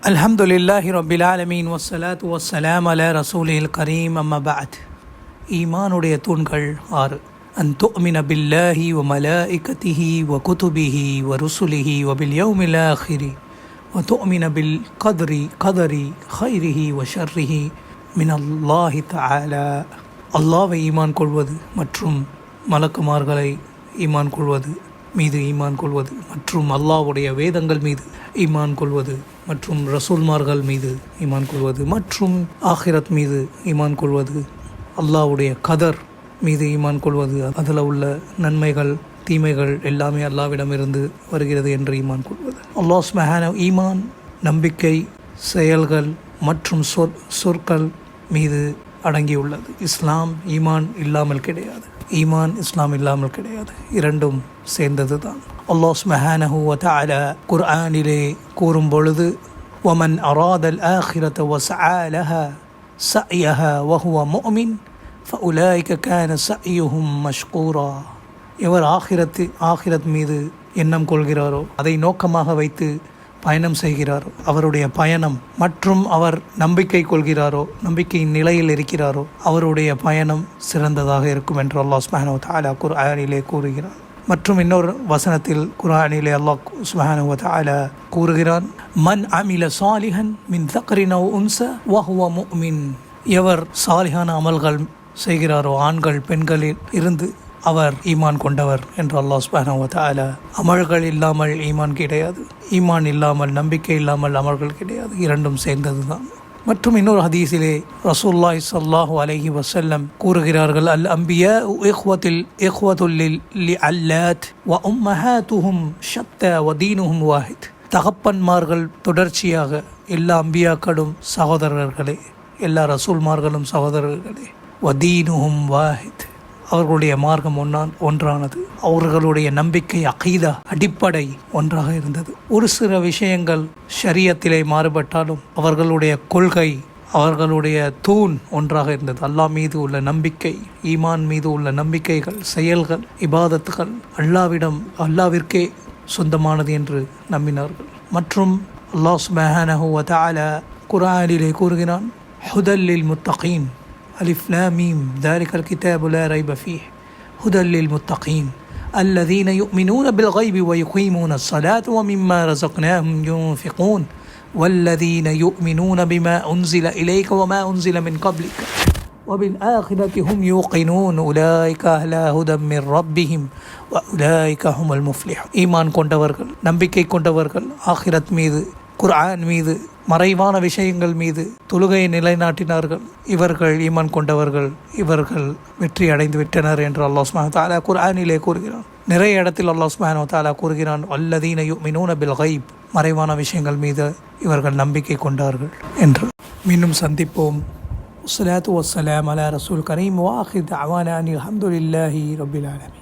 அல்ஹம்துலில்லாஹி ரப்பில் ஆலமீன் வஸ்ஸலாத்து வஸ்ஸலாம் அலா ரசூலில் கரீம் அம்மா பஅத். ஈமானுடைய தூண்கள் 6. அன் துஅ்மின பில்லாஹி வ மலாயிகத்திஹி வ குதுபிஹி வ ருசுலிஹி வ பில் யௌமில் ஆখিরি வ துஅ்மின பில் கதரி கைரிஹி வ ஷர்ரிஹி மினல்லாஹி தஆலா. அல்லாஹ்வை ஈமான் கொள்வது மற்றும் மலக்குமார்களை ஈமான் கொள்வது மீது ஈமான் கொள்வது மற்றும் அல்லாஹ்வுடைய வேதங்கள் மீது ஈமான் கொள்வது மற்றும் ரசூல்மார்கள் மீது ஈமான் கொள்வது மற்றும் ஆகிரத் மீது ஈமான் கொள்வது, அல்லாஹ்வுடைய கதர் மீது ஈமான் கொள்வது, அதில் உள்ள நன்மைகள் தீமைகள் எல்லாமே அல்லாஹ்விடமிருந்து வருகிறது என்று ஈமான் கொள்வது. அல்லாஹ் சுப்ஹானஹு ஈமான் நம்பிக்கை செயல்கள் மற்றும் சொற்கள் மீது அடங்கியுள்ளது. இஸ்லாம் ஈமான் இல்லாமல் கிடையாது, ஈமான் இஸ்லாம் இல்லாமல் கிடையாது, இரண்டும் சேர்ந்தது தான். அல்லாஹ் சுப்ஹானஹு வ தஆலா குர்ஆனிலே கூறும் பொழுது, வமன் அராதல் ஆখিরাத வ ஸஅ லஹா ஸஅயஹா வ ஹுவ முஃமின் ஃபஉலாயிக கான ஸஅயுஹும் மஷ்கூரா. எவர் ஆখিরাத் மீது எண்ணம் கொள்கிறாரோ, அதை நோக்கமாக வைத்து பயணம் செய்கிறாரோ, அவருடைய பயணம் மற்றும் அவர் நம்பிக்கை கொள்கிறாரோ, நம்பிக்கையின் நிலையில் இருக்கிறாரோ, அவருடைய பயணம் சிறந்ததாக இருக்கும் என்று அல்லாஹ் சுப்ஹானஹு வ தஆலா குர்ஆனிலே கூறுகிறார். மற்றும் இன்னொரு வசனத்தில் குர்ஆனிலே அல்லாஹ் சுப்ஹானஹு வ தஆலா கூறுகிறான், மன் அமில சாலிஹன் மின் தக்ரின் அவ் உன்ஸா வ ஹுவ முஃமின். எவர் சாலிஹான அமல்கள் செய்கிறாரோ, ஆண்கள் பெண்களில் இருந்து, அவர் ஈமான் கொண்டவர் என்று அல்லாஹ் சுப்ஹானஹு வ தஆலா. அமல்கள் இல்லாமல் ஈமான் கிடையாது, ஈமான் இல்லாமல் நம்பிக்கை இல்லாமல் அமல்கள் கிடையாது, இரண்டும் சேர்ந்தது தான். மற்றும் இன்னொரு ஹதீஸிலே ரசூலுல்லாஹி ஸல்லல்லாஹு அலைஹி வஸல்லம் கூறுகிறார்கள், அல் அம்பியா இஹ்வத்துல் லிஅல்லாத் வ உம்மஹாத்துஹும் ஷத்தா வ தீனுஹும் வாஹித். தகப்பன்மார்கள் தொடர்ச்சியாக எல்லா அம்பியாக்களும் சகோதரர்களே, எல்லா ரசூல்மார்களும் சகோதரர்களே. வ தீனுஹும் வாஹித், அவர்களுடைய மார்க்கம் ஒன்றானது, அவர்களுடைய நம்பிக்கை அகீதா அடிப்படை ஒன்றாக இருந்தது. ஒரு சில விஷயங்கள் ஷரியத்திலே மாறுபட்டாலும் அவர்களுடைய கொள்கை, அவர்களுடைய தூண் ஒன்றாக இருந்தது. அல்லாஹ் மீது உள்ள நம்பிக்கை, ஈமான் மீது உள்ள நம்பிக்கைகள், செயல்கள், இபாதத்துகள் அல்லாவிற்கே சொந்தமானது என்று நம்பினார்கள். மற்றும் அல்லாஹ் சுப்ஹானஹு வ தஆலா குர்ஆனிலே கூறுகிறான், ஹுதல் லில் முத்தகீன் ألف لام ميم ذلك الكتاب لا ريب فيه هدى للمتقين الذين يؤمنون بالغيب ويقيمون الصلاة ومما رزقناهم ينفقون والذين يؤمنون بما أنزل إليك وما أنزل من قبلك وبالآخرة هم يوقنون أولئك على هدى من ربهم وأولئك هم المفلحون. ஈமான் கொண்டவர்கள், நம்பிக்கை கொண்டவர்கள், ஆகிரத் மீது, குர்ஆன் மீது, மறைவான விஷயங்கள் மீது தொழுகையை நிலைநாட்டினார்கள், இவர்கள் ஈமான் கொண்டவர்கள், இவர்கள் வெற்றி அடைந்து விட்டனர் என்று அல்லாஹ் சுப்ஹானஹு வ தஆலா குர்ஆனிலே கூறுகிறான். நிறைய இடத்தில் அல்லாஹ் சுப்ஹானஹு வ தஆலா கூறுகிறான், வல்லதீன யுமினூன பில் கைப், மறைவான விஷயங்கள் மீது இவர்கள் நம்பிக்கை கொண்டார்கள் என்று. மீண்டும் சந்திப்போம். வஸ்ஸலாத்து வஸ்ஸலாம் அலா ரசூல் கரீம் வ ஆகிர் தஅவானா அல்ஹம்துலில்லாஹி ரப்பில் ஆலமீன்.